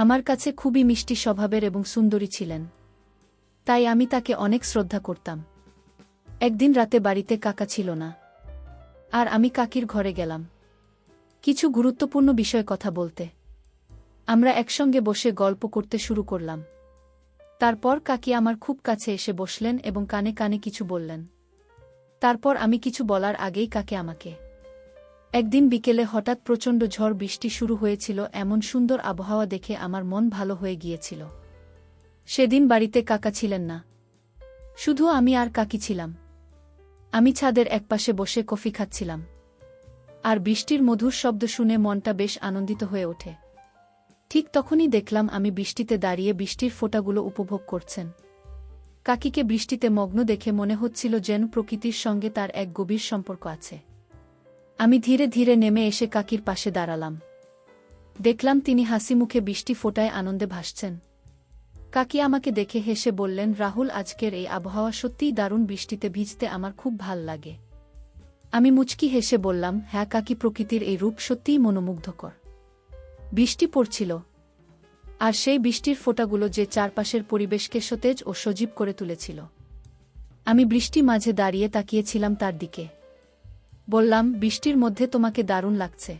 আমার কাছে খুবই মিষ্টি স্বভাবের এবং সুন্দরী ছিলেন। তাই আমি তাকে অনেক শ্রদ্ধা করতাম। একদিন রাতে বাড়িতে কাকা ছিল না, আর আমি কাকির ঘরে গেলাম কিছু গুরুত্বপূর্ণ বিষয়ে কথা বলতে। আমরা একসঙ্গে বসে গল্প করতে শুরু করলাম। তারপর কাকি আমার খুব কাছে এসে বসলেন এবং কানে কানে কিছু বললেন। তারপর আমি কিছু বলার আগেই কাকে আমাকে। একদিন বিকেলে হঠাৎ প্রচণ্ড ঝড় বৃষ্টি শুরু হয়েছিল। এমন সুন্দর আবহাওয়া দেখে আমার মন ভালো হয়ে গিয়েছিল। সেদিন বাড়িতে কাকা ছিলেন না, শুধু আমি আর কাকি ছিলাম। আমি ছাদের একপাশে বসে কফি খাচ্ছিলাম, আর বৃষ্টির মধুর শব্দ শুনে মনটা বেশ আনন্দিত হয়ে ওঠে। ঠিক তখনই দেখলাম আমি বৃষ্টিতে দাঁড়িয়ে বৃষ্টির ফোঁটাগুলো উপভোগ করছেন। কাকিকে বৃষ্টিতে মগ্ন দেখে মনে হচ্ছিল যেন প্রকৃতির সঙ্গে তার এক গভীর সম্পর্ক আছে। আমি ধীরে ধীরে নেমে এসে কাকির পাশে দাঁড়ালাম। দেখলাম তিনি হাসিমুখে বৃষ্টি ফোঁটায় আনন্দে ভাসছেন। কাকি আমাকে দেখে হেসে বললেন, রাহুল, আজকের এই আবহাওয়া সত্যিই দারুণ, বৃষ্টিতে ভিজতে আমার খুব ভাল লাগে। আমি মুচকি হেসে বললাম, হ্যাঁ কাকি, প্রকৃতির এই রূপ সত্যিই মনোমুগ্ধকর। বৃষ্টি পড়ছিল, আর সেই বৃষ্টির ফোঁটাগুলো যে চারপাশের পরিবেশকে সতেজ ও সজীব করে তুলেছিল। আমি বৃষ্টি মাঝে দাঁড়িয়ে তাকিয়েছিলাম তার দিকে। বললাম, বৃষ্টির মধ্যে তোমাকে দারুণ লাগছে।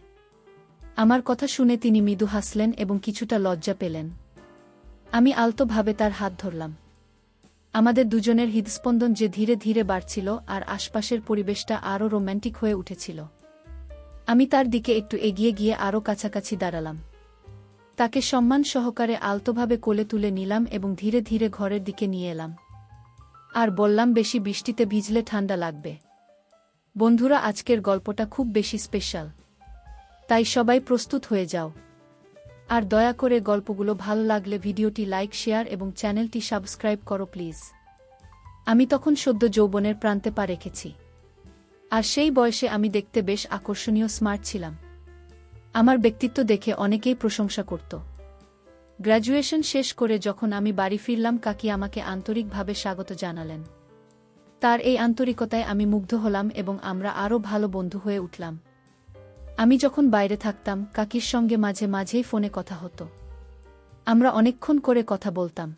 আমার কথা শুনে তিনি মৃদু হাসলেন এবং কিছুটা লজ্জা পেলেন। আমি আলতোভাবে তার হাত ধরলাম। আমাদের দুজনের হৃদস্পন্দন যে ধীরে ধীরে বাড়ছিল, আর আশপাশের পরিবেশটা আরও রোম্যান্টিক হয়ে উঠেছিল। আমি তার দিকে একটু এগিয়ে গিয়ে আরও কাছাকাছি দাঁড়ালাম। তাকে সম্মান সহকারে আলতোভাবে কোলে তুলে নিলাম এবং ধীরে ধীরে ঘরের দিকে নিয়ে এলাম। আর বললাম, বেশি বৃষ্টিতে ভিজলে ঠান্ডা লাগবে। বন্ধুরা, আজকের গল্পটা খুব বেশি স্পেশাল, তাই সবাই প্রস্তুত হয়ে যাও। আর দয়া করে গল্পগুলো ভালো লাগলে ভিডিওটি লাইক, শেয়ার এবং চ্যানেলটি সাবস্ক্রাইব করো প্লিজ। আমি তখন সদ্য যৌবনের প্রান্তে পা রেখেছি, আর সেই বয়সে আমি দেখতে বেশ আকর্ষণীয়, স্মার্ট ছিলাম। আমার ব্যক্তিত্ব দেখে অনেকেই প্রশংসা করত। গ্র্যাজুয়েশন শেষ করে যখন আমি বাড়ি ফিরলাম, কাকি আমাকে আন্তরিকভাবে স্বাগত জানালেন। তার এই আন্তরিকতায় আমি মুগ্ধ হলাম এবং আমরা আরও ভালো বন্ধু হয়ে উঠলাম। আমি যখন বাইরে থাকতাম, কাকির সঙ্গে মাঝে মাঝেই ফোনে কথা হতো। আমরা অনেকক্ষণ করে কথা বলতাম।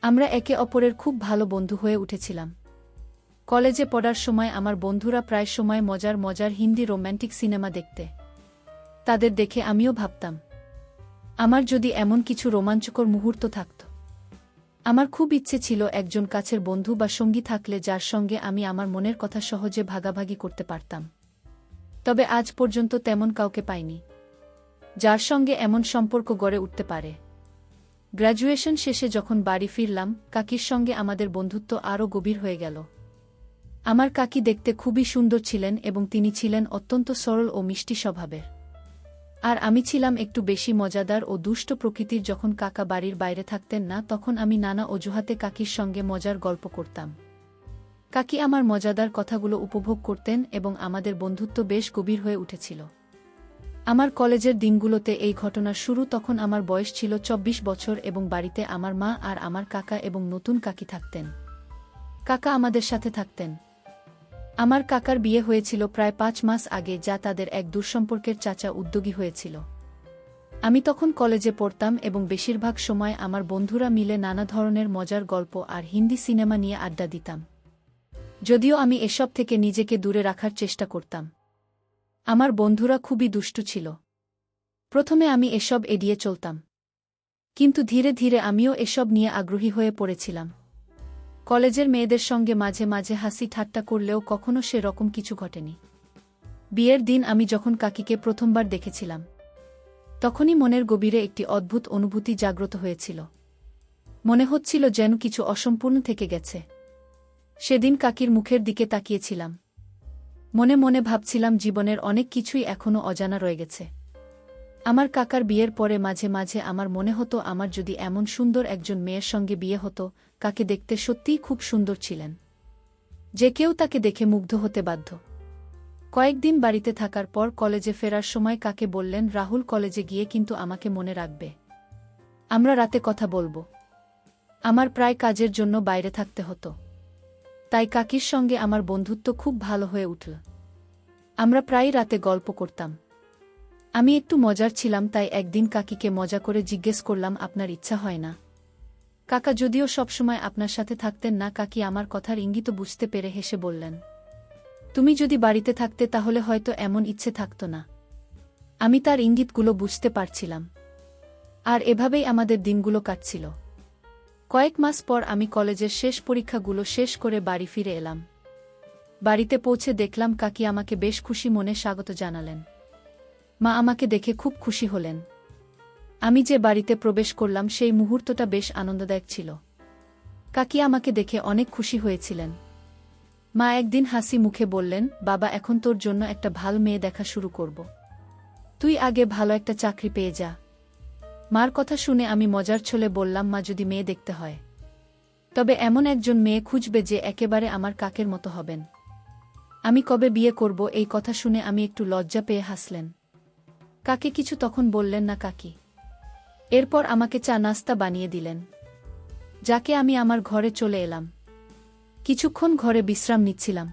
আমরা একে অপরের খুব ভালো বন্ধু হয়ে উঠেছিলাম। কলেজে পড়ার সময় আমার বন্ধুরা প্রায় সময় মজার মজার হিন্দি রোম্যান্টিক সিনেমা দেখতে। তাদের দেখে আমিও ভাবতাম, আমার যদি এমন কিছু রোমাঞ্চকর মুহূর্ত থাকত। আমার খুব ইচ্ছে ছিল একজন কাছের বন্ধু বা সঙ্গী থাকলে, যার সঙ্গে আমি আমার মনের কথা সহজে ভাগাভাগি করতে পারতাম। তবে আজ পর্যন্ত তেমন কাউকে পাইনি, যার সঙ্গে এমন সম্পর্ক গড়ে উঠতে পারে। গ্র্যাজুয়েশন শেষে যখন বাড়ি ফিরলাম, কাকির সঙ্গে আমাদের বন্ধুত্ব আরও গভীর হয়ে গেল। আমার কাকি দেখতে খুবই সুন্দর ছিলেন এবং তিনি ছিলেন অত্যন্ত সরল ও মিষ্টি স্বভাবের। আর আমি ছিলাম একটু বেশি মজাদার ও দুষ্ট প্রকৃতির। যখন কাকা বাড়ির বাইরে থাকতেন না, তখন আমি নানা অজুহাতে কাকির সঙ্গে মজার গল্প করতাম। কাকি আমার মজাদার কথাগুলো উপভোগ করতেন এবং আমাদের বন্ধুত্ব বেশ গভীর হয়ে উঠেছিল। আমার কলেজের দিনগুলোতে এই ঘটনার শুরু। তখন আমার বয়স ছিল 24 বছর এবং বাড়িতে আমার মা আর আমার কাকা এবং নতুন কাকি থাকতেন। কাকা আমাদের সাথে থাকতেন। আমার কাকার বিয়ে হয়েছিল প্রায় 5 মাস আগে, যা তাদের এক দূরসম্পর্কের চাচা উদ্যোগী হয়েছিল। আমি তখন কলেজে পড়তাম এবং বেশিরভাগ সময় আমার বন্ধুরা মিলে নানা ধরনের মজার গল্প আর হিন্দি সিনেমা নিয়ে আড্ডা দিতাম। যদিও আমি এসব থেকে নিজেকে দূরে রাখার চেষ্টা করতাম। আমার বন্ধুরা খুবই দুষ্টু ছিল। প্রথমে আমি এসব এড়িয়ে চলতাম, কিন্তু ধীরে ধীরে আমিও এসব নিয়ে আগ্রহী হয়ে পড়েছিলাম। কলেজের মেয়েদের সঙ্গে মাঝে মাঝে হাসি ঠাট্টা করলেও কখনো সে রকম কিছু ঘটেনি। বিয়ের দিন আমি যখন কাকিকে প্রথমবার দেখেছিলাম, তখনই মনের গভীরে একটি অদ্ভুত অনুভূতি জাগ্রত হয়েছিল। মনে হচ্ছিল যেন কিছু অসম্পূর্ণ থেকে গেছে। সেদিন কাকির মুখের দিকে তাকিয়েছিলাম। মনে মনে ভাবছিলাম, জীবনের অনেক কিছুই এখনও অজানা রয়ে গেছে। আমার কাকার বিয়ের পরে মাঝে মাঝে আমার মনে হতো, আমার যদি এমন সুন্দর একজন মেয়ের সঙ্গে বিয়ে হতো। কাকে দেখতে সত্যিই খুব সুন্দর ছিলেন, যে কেউ তাকে দেখে মুগ্ধ হতে বাধ্য। কয়েকদিন বাড়িতে থাকার পর কলেজে ফেরার সময় কাকে বললেন, রাহুল, কলেজে গিয়ে কিন্তু আমাকে মনে রাখবে। আমরা রাতে কথা বলবো। আমার প্রায় কাজের জন্য বাইরে থাকতে হতো, তাই কাকির সঙ্গে আমার বন্ধুত্ব খুব ভালো হয়ে উঠল। আমরা প্রায়ই রাতে গল্প করতাম। আমি একটু মজার ছিলাম, তাই একদিন কাকিকে মজা করে জিজ্ঞেস করলাম, আপনার ইচ্ছা হয় না? কাকা যদিও সবসময় আপনার সাথে থাকতেন না, কাকি আমার কথার ইঙ্গিত বুঝতে পেরে হেসে বললেন, তুমি যদি বাড়িতে থাকতে তাহলে হয়তো এমন ইচ্ছে থাকতো না। আমি তার ইঙ্গিতগুলো বুঝতে পারছিলাম। আর এভাবেই আমাদের দিনগুলো কাটছিল। কয়েক মাস পর আমি কলেজের শেষ পরীক্ষাগুলো শেষ করে বাড়ি ফিরে এলাম। বাড়িতে পৌঁছে দেখলাম কাকি আমাকে বেশ খুশি মনে স্বাগত জানালেন। মা আমাকে দেখে খুব খুশি হলেন। আমি যে বাড়িতে প্রবেশ করলাম সেই মুহূর্তটা বেশ আনন্দদায়ক ছিল। কাকি আমাকে দেখে অনেক খুশি হয়েছিলেন। মা একদিন হাসি মুখে বললেন, বাবা, এখন তোর জন্য একটা ভালো মেয়ে দেখা শুরু করব। তুই আগে ভালো একটা চাকরি পেয়ে যা। মার কথা শুনে আমি মজার ছলে বললাম, মা, যদি মেয়ে দেখতে হয় তবে এমন একজন মেয়ে খুঁজবে যে একেবারে আমার কাকের মতো হবেন। আমি কবে বিয়ে করব? এই কথা শুনে আমি একটু লজ্জা পেয়ে হাসলেন। কাকে কিছু তখন বললেন না কাকি। এরপর আমাকে চা নাস্তা বানিয়ে দিলেন, যাকে আমি আমার ঘরে চলে এলাম। কিছুক্ষণ ঘরে বিশ্রাম নিচ্ছিলাম,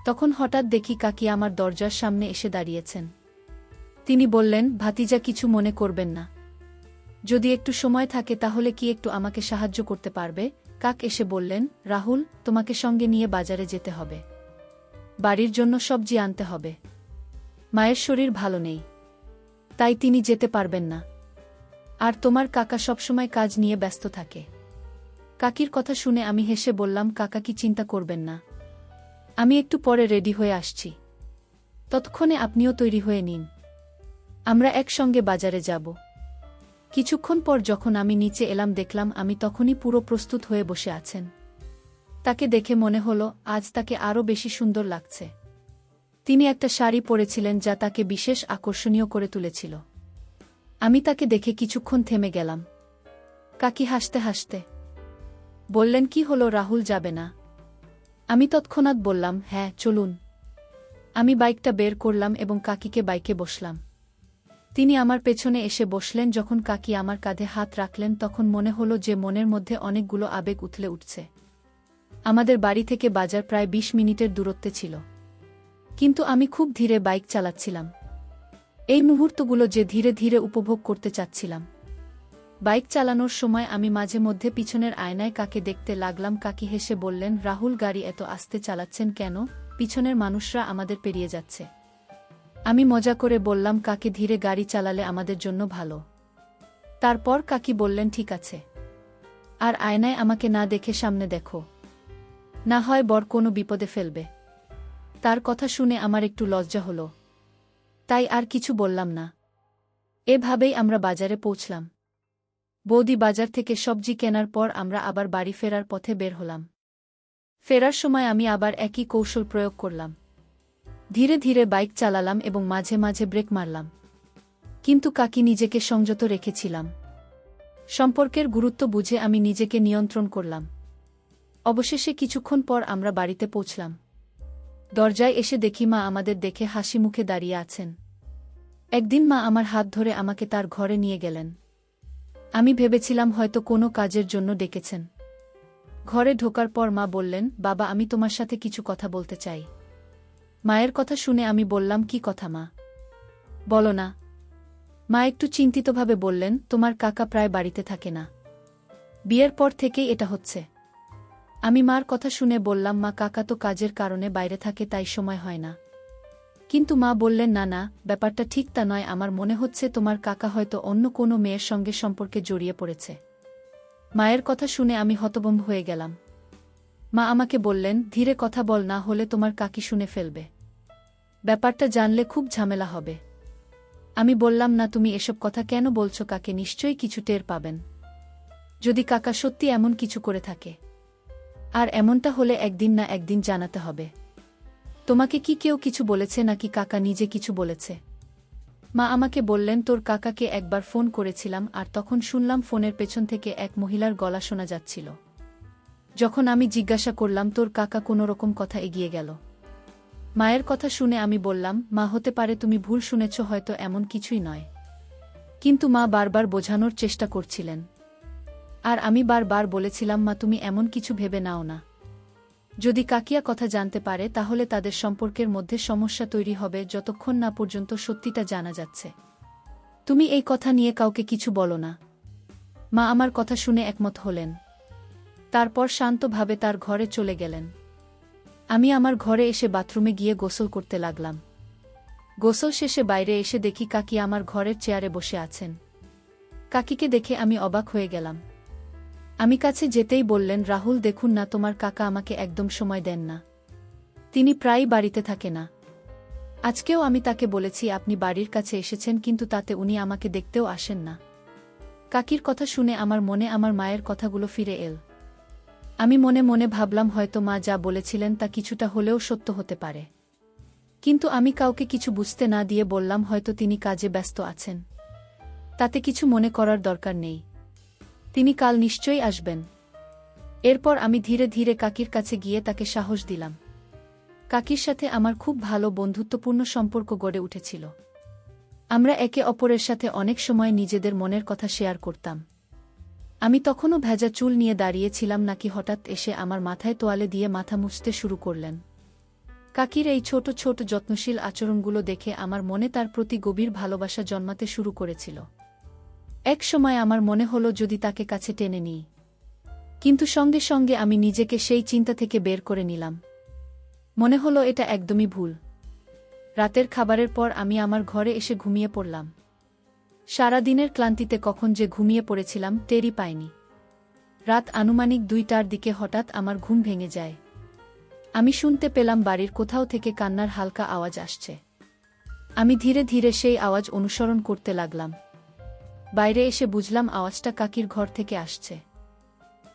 তখন হঠাৎ দেখি কাকি আমার দরজার সামনে এসে দাঁড়িয়েছেন। তিনি বললেন, ভাতিজা, কিছু মনে করবেন না, যদি একটু সময় থাকে তাহলে কি একটু আমাকে সাহায্য করতে পারবে? কাক এসে বললেন, রাহুল, তোমাকে সঙ্গে নিয়ে বাজারে যেতে হবে। বাড়ির জন্য সবজি আনতে হবে। মায়ের শরীর ভালো নেই, তাই তিনি যেতে পারবেন না। আর তোমার কাকা সবসময় কাজ নিয়ে ব্যস্ত থাকে। কাকির কথা শুনে আমি হেসে বললাম, কাকা কি চিন্তা করবেন না, আমি একটু পরে রেডি হয়ে আসছি। ততক্ষণে আপনিও তৈরি হয়ে নিন, আমরা একসঙ্গে বাজারে যাব। কিছুক্ষণ পর যখন আমি নিচে এলাম দেখলাম আমি তখনই পুরো প্রস্তুত হয়ে বসে আছেন। তাকে দেখে মনে হলো আজ তাকে আরও বেশি সুন্দর লাগছে। তিনি একটা শাড়ি পরেছিলেন যা তাকে বিশেষ আকর্ষণীয় করে তুলেছিল। আমি তাকে দেখে কিছুক্ষণ থেমে গেলাম। কাকি হাসতে হাসতে বললেন, কি হলো রাহুল, যাবে না? আমি তৎক্ষণাৎ বললাম, হ্যাঁ, চলুন। আমি বাইকটা বের করলাম এবং কাকিকে বাইকে বসলাম। তিনি আমার পেছনে এসে বসলেন। যখন কাকি আমার কাঁধে হাত রাখলেন তখন মনে হলো যে মনের মধ্যে অনেকগুলো আবেগ উথলে উঠছে। আমাদের বাড়ি থেকে বাজার প্রায় 20 মিনিটের দূরত্বে ছিল, কিন্তু আমি খুব ধীরে বাইক চালাচ্ছিলাম। এই মুহূর্তগুলো যে ধীরে ধীরে উপভোগ করতে চাচ্ছিলাম। বাইক চালানোর সময় আমি মাঝে মধ্যে পিছনের আয়নায় কাকে দেখতে লাগলাম। কাকি হেসে বললেন, রাহুল, গাড়ি এত আস্তে চালাচ্ছেন কেন? পিছনের মানুষরা আমাদের পেরিয়ে যাচ্ছে। আমি মজা করে বললাম, কাকে ধীরে গাড়ি চালালে আমাদের জন্য ভালো। তারপর কাকি বললেন, ঠিক আছে, আর আয়নায় আমাকে না দেখে সামনে দেখো, না হয় বর কোনো বিপদে ফেলবে। তার কথা শুনে আমার একটু লজ্জা হলো, তাই আর কিছু বললাম না। এভাবেই আমরা বাজারে পৌঁছলাম। বৌদি বাজার থেকে সবজি কেনার পর আমরা আবার বাড়ি ফেরার পথে বের হলাম। ফেরার সময় আমি আবার একই কৌশল প্রয়োগ করলাম। ধীরে ধীরে বাইক চালালাম এবং মাঝে মাঝে ব্রেক মারলাম, কিন্তু কাকি নিজেকে সংযত রেখেছিলাম। সম্পর্কের গুরুত্ব বুঝে আমি নিজেকে নিয়ন্ত্রণ করলাম। অবশেষে কিছুক্ষণ পর আমরা বাড়িতে পৌঁছলাম। দরজায় এসে দেখি মা আমাদের দেখে হাসি মুখে দাঁড়িয়ে আছেন। একদিন মা আমার হাত ধরে আমাকে তার ঘরে নিয়ে গেলেন। আমি ভেবেছিলাম হয়তো কোনো কাজের জন্য ডেকেছেন। ঘরে ঢোকার পর মা বললেন, বাবা, আমি তোমার সাথে কিছু কথা বলতে চাই। মায়ের কথা শুনে আমি বললাম, কি কথা মা? বলো না। মা একটু চিন্তিতভাবে বললেন, তোমার কাকা প্রায় বাড়িতে থাকে না। বিয়ের পর থেকেই এটা হচ্ছে। আমি মার কথা শুনে বললাম, মা, কাকা তো কাজের কারণে বাইরে থাকে, তাই সময় হয় না। কিন্তু মা বললেন, না না, ব্যাপারটা ঠিক তা নয়, আমার মনে হচ্ছে তোমার কাকা হয়তো অন্য কোনো মেয়ের সঙ্গে সম্পর্কে জড়িয়ে পড়েছে। মায়ের কথা শুনে আমি হতভম্ব হয়ে গেলাম। মা আমাকে বললেন, ধীরে কথা বল, না হলে তোমার কাকি শুনে ফেলবে। ব্যাপারটা জানলে খুব ঝামেলা হবে। আমি বললাম, না, তুমি এসব কথা কেন বলছো? কাকে নিশ্চয়ই কিছু টের পাবেন, যদি কাকা সত্যি এমন কিছু করে থাকে। আর এমনটা হলে একদিন না একদিন জানাতে হবে। তোমাকে কি কেউ কিছু বলেছে নাকি কাকা নিজে কিছু বলেছে? মা আমাকে বললেন, তোর কাকাকে একবার ফোন করেছিলাম আর তখন শুনলাম ফোনের পেছন থেকে এক মহিলার গলা শোনা যাচ্ছিল। যখন আমি জিজ্ঞাসা করলাম তোর কাকা কোনোরকম কথা এগিয়ে গেল। মায়ের কথা শুনে আমি বললাম, মা, হতে পারে তুমি ভুল শুনেছ, হয়তো এমন কিছুই নয়। কিন্তু মা বারবার বোঝানোর চেষ্টা করছিলেন। আর আমি বারবার বলেছিলাম, মা, তুমি এমন কিছু ভেবে নাও না। যদি কাকিয়া কথা জানতে পারে তাহলে তাদের সম্পর্কের মধ্যে সমস্যা তৈরি হবে যতক্ষণ না পর্যন্ত সত্যিটা জানা যাচ্ছে। তুমি এই কথা নিয়ে কাউকে কিছু বলো না। মা আমার কথা শুনে একমত হলেন। তারপর শান্তভাবে তার ঘরে চলে গেলেন। আমি আমার ঘরে এসে বাথরুমে গিয়ে গোসল করতে লাগলাম। গোসল শেষে বাইরে এসে দেখি কাকি আমার ঘরের চেয়ারে বসে আছেন। কাকিকে দেখে আমি অবাক হয়ে গেলাম। আমি কাছে যেতেই বললেন, রাহুল দেখুন না, তোমার কাকা আমাকে একদম সময় দেন না। তিনি প্রায়ই বাড়িতে থাকে না। আজকেও আমি তাকে বলেছি আপনি বাড়ির কাছে এসেছেন, কিন্তু তাতে উনি আমাকে দেখতেও আসেন না। কাকির কথা শুনে আমার মনে আমার মায়ের কথাগুলো ফিরে এল। আমি মনে মনে ভাবলাম হয়তো মা যা বলেছিলেন তা কিছুটা হলেও সত্য হতে পারে। কিন্তু আমি কাউকে কিছু বুঝতে না দিয়ে বললাম হয়তো তিনি কাজে ব্যস্ত আছেন। তাতে কিছু মনে করার দরকার নেই। তিনি কাল নিশ্চয়ই আসবেন। এরপর আমি ধীরে ধীরে কাকির কাছে গিয়ে তাকে সাহস দিলাম। কাকির সাথে আমার খুব ভালো বন্ধুত্বপূর্ণ সম্পর্ক গড়ে উঠেছিল। আমরা একে অপরের সাথে অনেক সময় নিজেদের মনের কথা শেয়ার করতাম। আমি তখনও ভেজা চুল নিয়ে দাঁড়িয়েছিলাম নাকি হঠাৎ এসে আমার মাথায় তোয়ালে দিয়ে মাথা মুছতে শুরু করলেন। কাকির এই ছোট ছোট যত্নশীল আচরণগুলো দেখে আমার মনে তার প্রতি গভীর ভালোবাসা জন্মাতে শুরু করেছিল। এক সময় আমার মনে হলো যদি তাকে কাছে টেনে নিই, কিন্তু সঙ্গে সঙ্গে আমি নিজেকে সেই চিন্তা থেকে বের করে নিলাম। মনে হলো এটা একদমই ভুল। রাতের খাবারের পর আমি আমার ঘরে এসে ঘুমিয়ে পড়লাম। সারা দিনের ক্লান্তিতে কখন যে ঘুমিয়ে পড়েছিলাম টেরই পাইনি। রাত আনুমানিক 2টার দিকে হঠাৎ আমার ঘুম ভেঙে যায়। আমি শুনতে পেলাম বাড়ির কোথাও থেকে কান্নার হালকা আওয়াজ আসছে। আমি ধীরে ধীরে সেই আওয়াজ অনুসরণ করতে লাগলাম। বাইরে এসে বুঝলাম আওয়াজটা কাকির ঘর থেকে আসছে।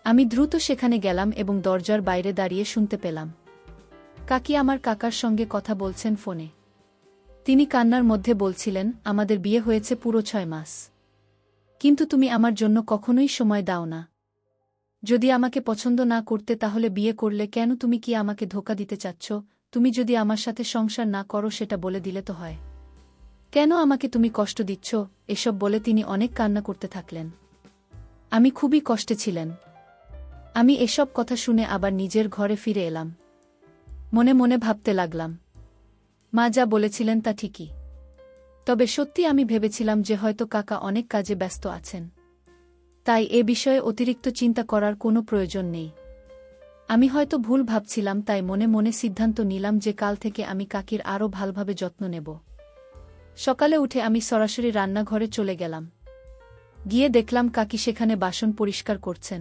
আমি দ্রুত সেখানে গেলাম এবং দরজার বাইরে দাঁড়িয়ে শুনতে পেলাম কাকি আমার কাকার সঙ্গে কথা বলছেন ফোনে। তিনি কান্নার মধ্যে বলছিলেন, আমাদের বিয়ে হয়েছে পুরো 6 মাস, কিন্তু তুমি আমার জন্য কখনোই সময় দাও না। যদি আমাকে পছন্দ না করতে তাহলে বিয়ে করলে কেন? তুমি কি আমাকে ধোঁকা দিতে চাচ্ছ? তুমি যদি আমার সাথে সংসার না করো সেটা বলে দিলে তো হয়। কেন আমাকে তুমি কষ্ট দিচ্ছ? এসব বলে তিনি অনেক কান্না করতে থাকলেন। আমি খুবই কষ্টে ছিলেন। আমি এসব কথা শুনে আবার নিজের ঘরে ফিরে এলাম। মনে মনে ভাবতে লাগলাম, মা যা বলেছিলেন তা ঠিকই। তবে সত্যি আমি ভেবেছিলাম যে হয়তো কাকা অনেক কাজে ব্যস্ত আছেন, তাই এ বিষয়ে অতিরিক্ত চিন্তা করার কোনো প্রয়োজন নেই। আমি হয়তো ভুল ভাবছিলাম, তাই মনে মনে সিদ্ধান্ত নিলাম যে কাল থেকে আমি কাকির আরও ভালোভাবে যত্ন নেব। সকালে উঠে আমি সরাসরি রান্নাঘরে চলে গেলাম। গিয়ে দেখলাম কাকি সেখানে বাসন পরিষ্কার করছেন।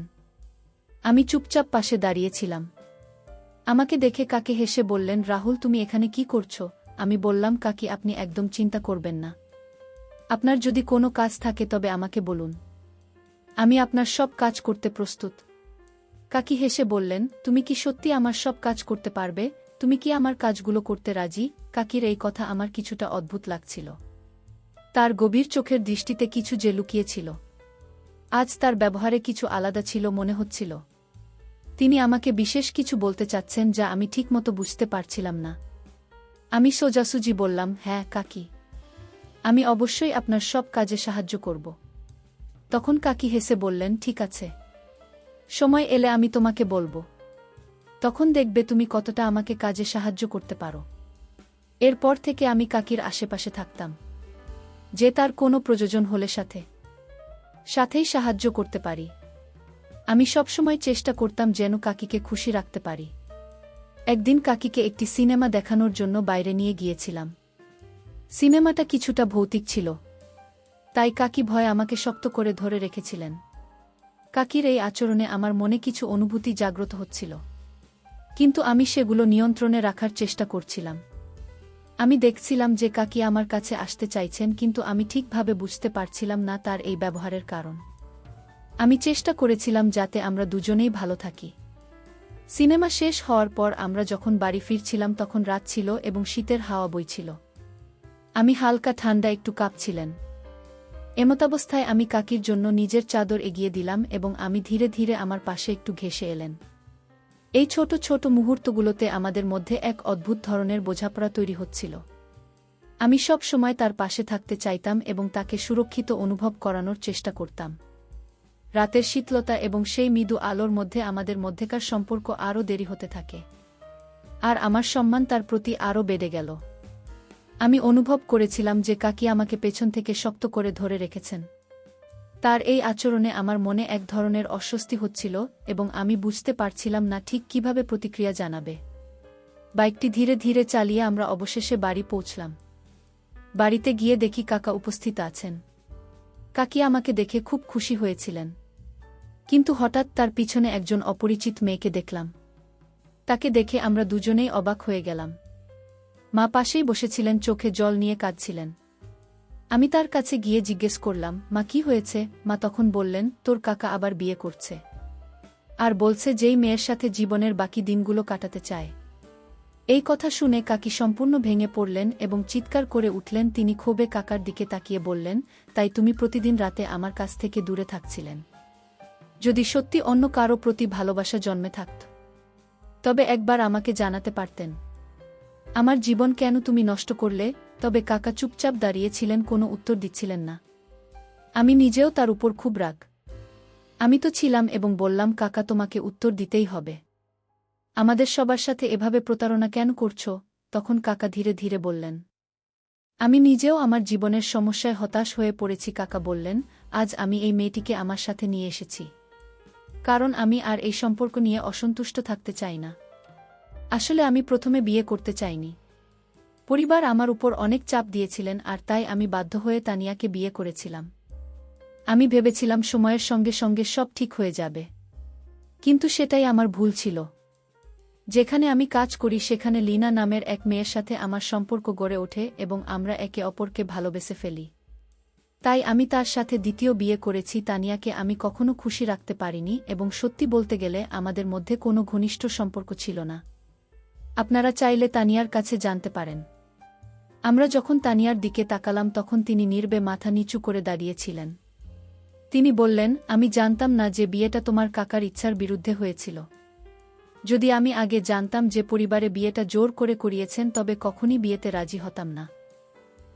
আমি চুপচাপ পাশে দাঁড়িয়েছিলাম। আমাকে দেখে কাকি হেসে বললেন, রাহুল তুমি এখানে কি করছো? আমি বললাম, কাকি আপনি একদম চিন্তা করবেন না। আপনার যদি কোনো কাজ থাকে তবে আমাকে বলুন, আমি আপনার সব কাজ করতে প্রস্তুত। কাকি হেসে বললেন, তুমি কি সত্যি আমার সব কাজ করতে পারবে? তুমি কি আমার কাজগুলো করতে রাজি? কাকির এই কথা আমার কিছুটা অদ্ভুত লাগছিল। তার গভীর চোখের দৃষ্টিতে কিছু যে লুকিয়েছিল। আজ তার ব্যবহারে কিছু আলাদা ছিল মনে হচ্ছিল। তিনি আমাকে বিশেষ কিছু বলতে চাচ্ছেন যা আমি ঠিকমতো বুঝতে পারছিলাম না। আমি সোজাসুজি বললাম, হ্যাঁ কাকি, আমি অবশ্যই আপনার সব কাজে সাহায্য করব। তখন কাকি হেসে বললেন, ঠিক আছে, সময় এলে আমি তোমাকে বলবো। তখন দেখবে তুমি কতটা আমাকে কাজে সাহায্য করতে পারো। এরপর থেকে আমি কাকির আশেপাশে থাকতাম, যে তার কোনো প্রয়োজন হলে সাথেই সাহায্য করতে পারি। আমি সবসময় চেষ্টা করতাম যেন কাকিকে খুশি রাখতে পারি। একদিন কাকিকে একটি সিনেমা দেখানোর জন্য বাইরে নিয়ে গিয়েছিলাম। সিনেমাটা কিছুটা ভৌতিক ছিল, তাই কাকি ভয়ে আমাকে শক্ত করে ধরে রেখেছিলেন। কাকির এই আচরণে আমার মনে কিছু অনুভূতি জাগ্রত হচ্ছিল, কিন্তু আমি সেগুলো নিয়ন্ত্রণে রাখার চেষ্টা করছিলাম। আমি দেখছিলাম যে কাকি আমার কাছে আসতে চাইছেন, কিন্তু আমি ঠিকভাবে বুঝতে পারছিলাম না তার এই ব্যবহারের কারণ। আমি চেষ্টা করেছিলাম যাতে আমরা দুজনেই ভালো থাকি। সিনেমা শেষ হওয়ার পর আমরা যখন বাড়ি ফিরছিলাম তখন রাত ছিল এবং শীতের হাওয়া বইছিল। আমি হালকা ঠান্ডা একটু কাঁপছিলেন। এমতাবস্থায় আমি কাকির জন্য নিজের চাদর এগিয়ে দিলাম এবং আমি ধীরে ধীরে আমার পাশে একটু ঘেঁষে এলেন। এই ছোট ছোট মুহূর্তগুলোতে আমাদের মধ্যে এক অদ্ভুত ধরনের বোঝাপড়া তৈরি হচ্ছিল। আমি সব সময় তার পাশে থাকতে চাইতাম এবং তাকে সুরক্ষিত অনুভব করানোর চেষ্টা করতাম। রাতের শীতলতা এবং সেই মৃদু আলোর মধ্যে আমাদের মধ্যেকার সম্পর্ক আরও দেরি হতে থাকে। আর আমার সম্মান তার প্রতি আরও বেড়ে গেল। আমি অনুভব করেছিলাম যে কাকি আমাকে পেছন থেকে শক্ত করে ধরে রেখেছেন। তার এই আচরণে আমার মনে এক ধরনের অস্বস্তি হচ্ছিল এবং আমি বুঝতে পারছিলাম না ঠিক কিভাবে প্রতিক্রিয়া জানাবে। বাইকটি ধীরে ধীরে চালিয়ে আমরা অবশেষে বাড়ি পৌঁছলাম। বাড়িতে গিয়ে দেখি কাকা উপস্থিত আছেন। কাকি আমাকে দেখে খুব খুশি হয়েছিলেন। কিন্তু হঠাৎ তার পিছনে একজন অপরিচিত মেয়েকে দেখলাম। তাকে দেখে আমরা দুজনেই অবাক হয়ে গেলাম। মা পাশেই বসেছিলেন, চোখে জল নিয়ে কাঁদছিলেন। আমি তার কাছে গিয়ে জিজ্ঞেস করলাম, মা কি হয়েছে? মা তখন বললেন, তোর কাকা আবার বিয়ে করছে, আর বলছে যেই মেয়ের সাথে জীবনের বাকি দিনগুলো কাটাতে চায়। এই কথা শুনে কাকি সম্পূর্ণ ভেঙে পড়লেন এবং চিৎকার করে উঠলেন। তিনি ক্ষোভে কাকার দিকে তাকিয়ে বললেন, তাই তুমি প্রতিদিন রাতে আমার কাছ থেকে দূরে থাকছিলেন? যদি সত্যি অন্য কারো প্রতি ভালোবাসা জন্মে থাকত, তবে একবার আমাকে জানাতে পারতেন। আমার জীবন কেন তুমি নষ্ট করলে? তবে কাকা চুপচাপ দাঁড়িয়েছিলেন, কোনো উত্তর দিচ্ছিলেন না। আমি নিজেও তার উপর খুব রাগ। আমি তো ছিলাম এবং বললাম, কাকা তোমাকে উত্তর দিতেই হবে। আমাদের সবার সাথে এভাবে প্রতারণা কেন করছো? তখন কাকা ধীরে ধীরে বললেন, আমি নিজেও আমার জীবনের সমস্যায় হতাশ হয়ে পড়েছি। কাকা বললেন, আজ আমি এই মেয়েটিকে আমার সাথে নিয়ে এসেছি, কারণ আমি আর এই সম্পর্ক নিয়ে অসন্তুষ্ট থাকতে চাই না। আসলে আমি প্রথমে বিয়ে করতে চাইনি। পরিবার আমার উপর অনেক চাপ দিয়েছিলেন, আর তাই আমি বাধ্য হয়ে তানিয়াকে বিয়ে করেছিলাম। আমি ভেবেছিলাম সময়ের সঙ্গে সঙ্গে সব ঠিক হয়ে যাবে, কিন্তু সেটাই আমার ভুল ছিল। যেখানে আমি কাজ করি সেখানে লীনা নামের এক মেয়ের সাথে আমার সম্পর্ক গড়ে ওঠে এবং আমরা একে অপরকে ভালোবেসে ফেলি। তাই আমি তার সাথে দ্বিতীয় বিয়ে করেছি। তানিয়াকে আমি কখনো খুশি রাখতে পারিনি এবং সত্যি বলতে গেলে আমাদের মধ্যে কোনো ঘনিষ্ঠ সম্পর্ক ছিল না। আপনারা চাইলে তানিয়ার কাছে জানতে পারেন। আমরা যখন তানিয়ার দিকে তাকালাম তখন তিনি নীরবে মাথা নিচু করে দাঁড়িয়েছিলেন। তিনি বললেন, আমি জানতাম না যে বিয়েটা তোমার কাকার ইচ্ছার বিরুদ্ধে হয়েছিল। যদি আমি আগে জানতাম যে পরিবারে বিয়েটা জোর করে করিয়েছেন, তবে কখনই বিয়েতে রাজি হতাম না।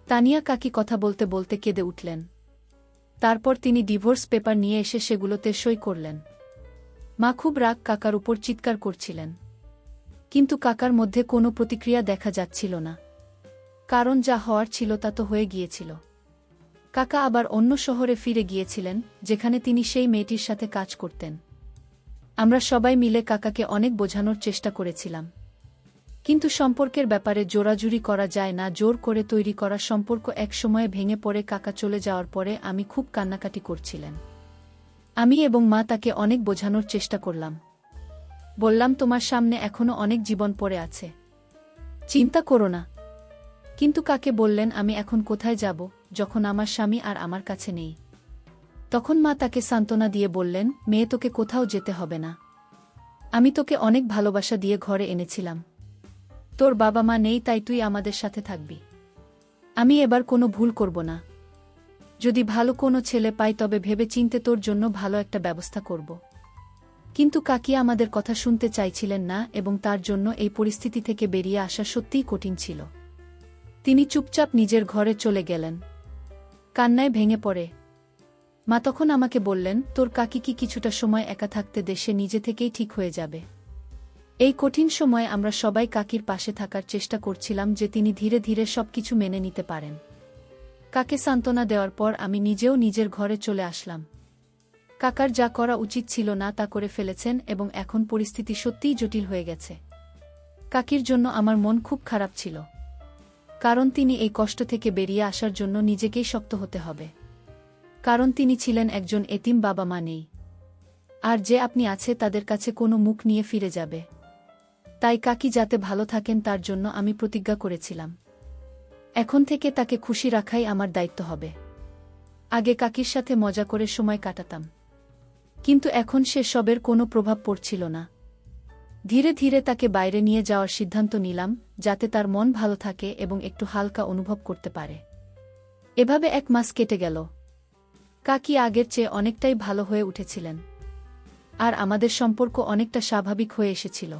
তানিয়া কাকি কথা বলতে বলতে কেঁদে উঠলেন। তারপর তিনি ডিভোর্স পেপার নিয়ে এসে সেগুলোতে সই করলেন। মা খুব রাগ কাকার উপর চিৎকার করছিলেন, কিন্তু কাকার মধ্যে কোনো প্রতিক্রিয়া দেখা যাচ্ছিল না, কারণ যা হওয়ার ছিল তা তো হয়ে গিয়েছিল। কাকা আবার অন্য শহরে ফিরে গিয়েছিলেন, যেখানে তিনি সেই মেয়েটির সাথে কাজ করতেন। আমরা সবাই মিলে কাকাকে অনেক বোঝানোর চেষ্টা করেছিলাম, কিন্তু সম্পর্কের ব্যাপারে জোরাজুরি করা যায় না। জোর করে তৈরি করা সম্পর্ক এক সময়ে ভেঙে পড়ে। কাকা চলে যাওয়ার পরে আমি খুব কান্নাকাটি করছিলেন। আমি এবং মা তাকে অনেক বোঝানোর চেষ্টা করলাম। বললাম, তোমার সামনে এখনো অনেক জীবন পড়ে আছে, চিন্তা করো না। কিন্তু কাকে বললেন, আমি এখন কোথায় যাব যখন আমার স্বামী আর আমার কাছে নেই? তখন মা তাকে সান্ত্বনা দিয়ে বললেন, মেয়ে, তোকে কোথাও যেতে হবে না। আমি তোকে অনেক ভালোবাসা দিয়ে ঘরে এনেছিলাম। তোর বাবা মা নেই, তাই তুই আমাদের সাথে থাকবি। আমি এবার কোনো ভুল করব না। যদি ভালো কোনো ছেলে পাই তবে ভেবে চিন্তে তোর জন্য ভালো একটা ব্যবস্থা করব। কিন্তু কাকি আমাদের কথা শুনতে চাইছিলেন না এবং তার জন্য এই পরিস্থিতি থেকে বেরিয়ে আসা সত্যিই কঠিন ছিল। তিনি চুপচাপ নিজের ঘরে চলে গেলেন, কান্নায় ভেঙে পড়ে। মা তখন আমাকে বললেন, তোর কাকি কি কিছুটা সময় একা থাকতে দে, সে নিজে থেকেই ঠিক হয়ে যাবে। এই কঠিন সময়ে আমরা সবাই কাকির পাশে থাকার চেষ্টা করছিলাম যে তিনি ধীরে ধীরে সবকিছু মেনে নিতে পারেন। কাকে সান্ত্বনা দেওয়ার পর আমি নিজেও নিজের ঘরে চলে আসলাম। কাকার যা করা উচিত ছিল না তা করে ফেলেছেন এবং এখন পরিস্থিতি সত্যিই জটিল হয়ে গেছে। কাকির জন্য আমার মন খুব খারাপ ছিল, কারণ তিনি এই কষ্ট থেকে বেরিয়ে আসার জন্য নিজেকেই শক্ত হতে হবে। কারণ তিনি ছিলেন একজন এতিম, বাবা মা নেই, আর যে আপনি আছে তাদের কাছে কোনো মুখ নিয়ে ফিরে যাবে। তাই কাকি যাতে ভালো থাকেন তার জন্য আমি প্রতিজ্ঞা করেছিলাম, এখন থেকে তাকে খুশি রাখাই আমার দায়িত্ব হবে। আগে কাকির সাথে মজা করে সময় কাটাতাম, কিন্তু এখন সে সবের কোনো প্রভাব পড়ছিল না। ধীরে ধীরে তাকে বাইরে নিয়ে যাওয়ার সিদ্ধান্ত নিলাম, যাতে তার মন ভালো থাকে এবং একটু হালকা অনুভব করতে পারে। এভাবে 1 মাস কেটে গেল। কাকি আগের চেয়ে অনেকটাই ভালো হয়ে উঠেছিলেন, আর আমাদের সম্পর্ক অনেকটা স্বাভাবিক হয়ে এসেছিল।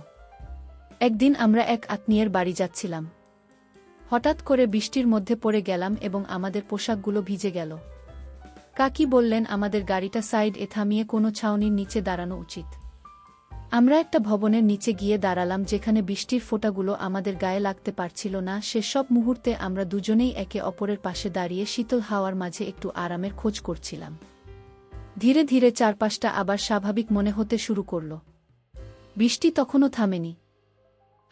একদিন আমরা এক আত্মীয়ের বাড়ি যাচ্ছিলাম। হঠাৎ করে বৃষ্টির মধ্যে পড়ে গেলাম এবং আমাদের পোশাকগুলো ভিজে গেল। কাকি বললেন আমাদের গাড়িটা সাইড এ থামিয়ে কোনো ছাউনির নিচে দাঁড়ানো উচিত। আমরা একটা ভবনের নিচে গিয়ে দাঁড়ালাম যেখানে বৃষ্টির ফোঁটাগুলো আমাদের গায়ে লাগতে পারছিল না। সেসব মুহূর্তে আমরা দুজনেই একে অপরের পাশে দাঁড়িয়ে শীতল হাওয়ার মাঝে একটু আরামের খোঁজ করছিলাম। ধীরে ধীরে চারপাশটা আবার স্বাভাবিক মনে হতে শুরু করল। বৃষ্টি তখনও থামেনি,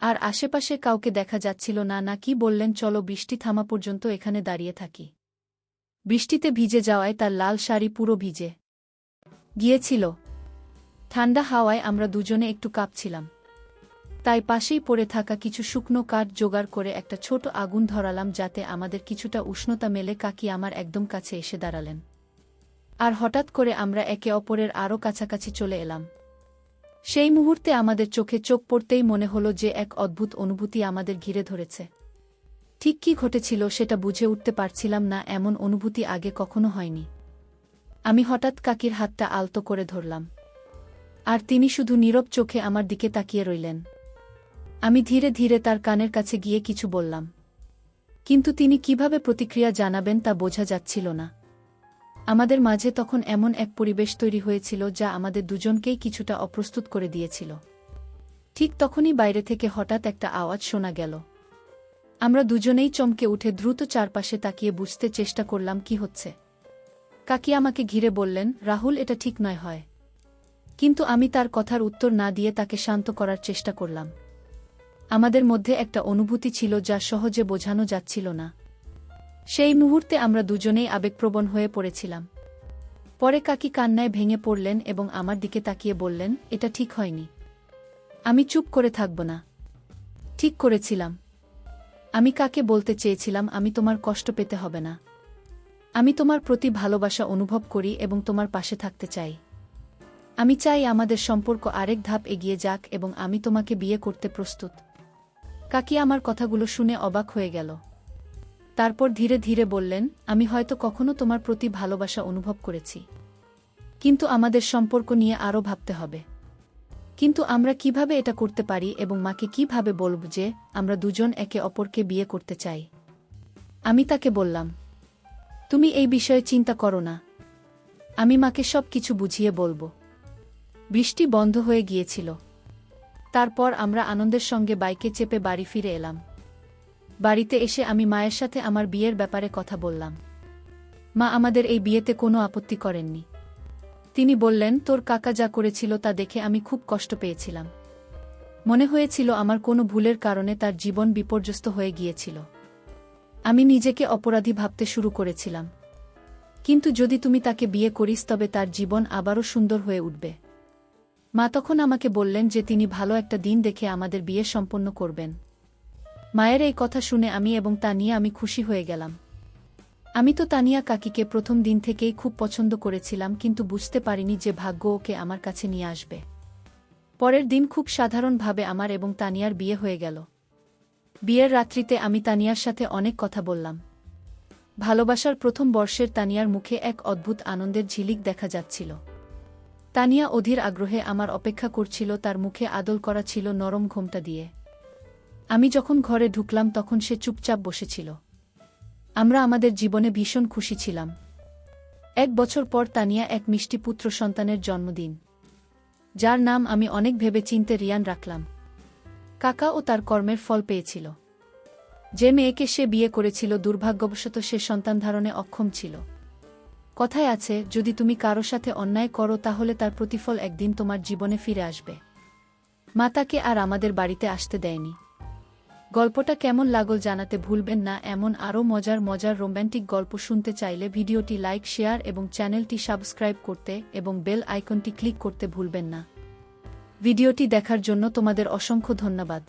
আর আশেপাশে কাউকে দেখা যাচ্ছিল না। না কি বললেন চলো বৃষ্টি থামা পর্যন্ত এখানে দাঁড়িয়ে থাকি। বৃষ্টিতে ভিজে যাওয়ায় তার লাল শাড়ি পুরো ভিজে গিয়েছিল। ঠান্ডা হাওয়ায় আমরা দুজনে একটু কাঁপছিলাম। তাই পাশেই পড়ে থাকা কিছু শুকনো কাঠ জোগাড় করে একটা ছোট আগুন ধরালাম যাতে আমাদের কিছুটা উষ্ণতা মেলে। কাকি আমার একদম কাছে এসে দাঁড়ালেন, আর হঠাৎ করে আমরা একে অপরের আরও কাছাকাছি চলে এলাম। সেই মুহূর্তে আমাদের চোখে চোখ পড়তেই মনে হলো যে এক অদ্ভুত অনুভূতি আমাদের ঘিরে ধরেছে। ঠিক কী ঘটেছিল সেটা বুঝে উঠতে পারছিলাম না, এমন অনুভূতি আগে কখনো হয়নি। আমি হঠাৎ কাকির হাতটা আলতো করে ধরলাম, আর তিনি শুধু নীরব চোখে আমার দিকে তাকিয়ে রইলেন। আমি ধীরে ধীরে তার কানের কাছে গিয়ে কিছু বললাম, কিন্তু তিনি কিভাবে প্রতিক্রিয়া জানাবেন তা বোঝা যাচ্ছিল না। আমাদের মাঝে তখন এমন এক পরিবেশ তৈরি হয়েছিল যা আমাদের দুজনকেই কিছুটা অপ্রস্তুত করে দিয়েছিল। ঠিক তখনই বাইরে থেকে হঠাৎ একটা আওয়াজ শোনা গেল। আমরা দুজনেই চমকে উঠে দ্রুত চারপাশে তাকিয়ে বুঝতে চেষ্টা করলাম কি হচ্ছে। কাকি আমাকে ঘিরে বললেন, রাহুল, এটা ঠিক নয় হয়। কিন্তু আমি তার কথার উত্তর না দিয়ে তাকে শান্ত করার চেষ্টা করলাম। আমাদের মধ্যে একটা অনুভূতি ছিল যা সহজে বোঝানো যাচ্ছিল না। সেই মুহূর্তে আমরা দুজনেই আবেগপ্রবণ হয়ে পড়েছিলাম। পরে কাকি কান্নায় ভেঙে পড়লেন এবং আমার দিকে তাকিয়ে বললেন, এটা ঠিক হয়নি। আমি চুপ করে থাকব না। ঠিক করেছিলাম। আমি কাকে বলতে চেয়েছিলাম আমি তোমার কষ্ট পেতে হবে না। আমি তোমার প্রতি ভালোবাসা অনুভব করি এবং তোমার পাশে থাকতে চাই। আমি চাই আমাদের সম্পর্ক আরেক ধাপ এগিয়ে যাক এবং আমি তোমাকে বিয়ে করতে প্রস্তুত। কাকি আমার কথাগুলো শুনে অবাক হয়ে গেল। তারপর ধীরে ধীরে বললেন, আমি হয়তো কখনো তোমার প্রতি ভালোবাসা অনুভব করেছি, কিন্তু আমাদের সম্পর্ক নিয়ে আরও ভাবতে হবে। কিন্তু আমরা কিভাবে এটা করতে পারি এবং মাকে কিভাবে বলব যে আমরা দুজন একে অপরকে বিয়ে করতে চাই? আমি তাকে বললাম, তুমি এই বিষয়ে চিন্তা করো না, আমি মাকে সব কিছু বুঝিয়ে বলবো। বৃষ্টি বন্ধ হয়ে গিয়েছিল। তারপর আমরা আনন্দের সঙ্গে বাইকে চেপে বাড়ি ফিরে এলাম। বাড়িতে এসে আমি মায়ের সাথে আমার বিয়ের ব্যাপারে কথা বললাম। মা আমাদের এই বিয়েতে কোনো আপত্তি করেননি। তিনি বললেন, তোর কাকা যা করেছিল তা দেখে আমি খুব কষ্ট পেয়েছিলাম। মনে হয়েছিল আমার কোনো ভুলের কারণে তার জীবন বিপর্যস্ত হয়ে গিয়েছিল। আমি নিজেকে অপরাধী ভাবতে শুরু করেছিলাম। কিন্তু যদি তুমি তাকে বিয়ে করিস তবে তার জীবন আবারও সুন্দর হয়ে উঠবে। মা তখন আমাকে বললেন যে তিনি ভালো একটা দিন দেখে আমাদের বিয়ে সম্পন্ন করবেন। মায়ের এই কথা শুনে আমি এবং তানিয়া আমি খুশি হয়ে গেলাম। আমি তো তানিয়া কাকিকে প্রথম দিন থেকেই খুব পছন্দ করেছিলাম, কিন্তু বুঝতে পারিনি যে ভাগ্য ওকে আমার কাছে নিয়ে আসবে। পরের দিন খুব সাধারণভাবে আমার এবং তানিয়ার বিয়ে হয়ে গেল। বিয়ের রাত্রিতে আমি তানিয়ার সাথে অনেক কথা বললাম। ভালোবাসার প্রথম বর্ষের তানিয়ার মুখে এক অদ্ভুত আনন্দের ঝিলিক দেখা যাচ্ছিল। তানিয়া অধীর আগ্রহে আমার অপেক্ষা করছিল, তার মুখে আদল করা ছিল নরম ঘোমটা দিয়ে। আমি যখন ঘরে ঢুকলাম তখন সে চুপচাপ বসেছিল। আমরা আমাদের জীবনে ভীষণ খুশি ছিলাম। 1 বছর পর তানিয়া এক মিষ্টি পুত্র সন্তানের জন্মদিন, যার নাম আমি অনেক ভেবে চিন্তে রিয়ান রাখলাম। কাকা ও তার কর্মের ফল পেয়েছিল। যে মেয়েকে সে বিয়ে করেছিল দুর্ভাগ্যবশত সে সন্তান ধারণে অক্ষম ছিল। কথায় আছে, যদি তুমি কারো সাথে অন্যায় করো তাহলে তার প্রতিফল একদিন তোমার জীবনে ফিরে আসবে। মা তাকে আর আমাদের বাড়িতে আসতে দেয়নি। গল্পটা কেমন লাগল জানাতে ভুলবেন না। এমন আরও মজার মজার রোম্যান্টিক গল্প শুনতে চাইলে ভিডিওটি লাইক, শেয়ার এবং চ্যানেলটি সাবস্ক্রাইব করতে এবং বেল আইকনটি ক্লিক করতে ভুলবেন না। ভিডিওটি দেখার জন্য তোমাদের অসংখ্য ধন্যবাদ।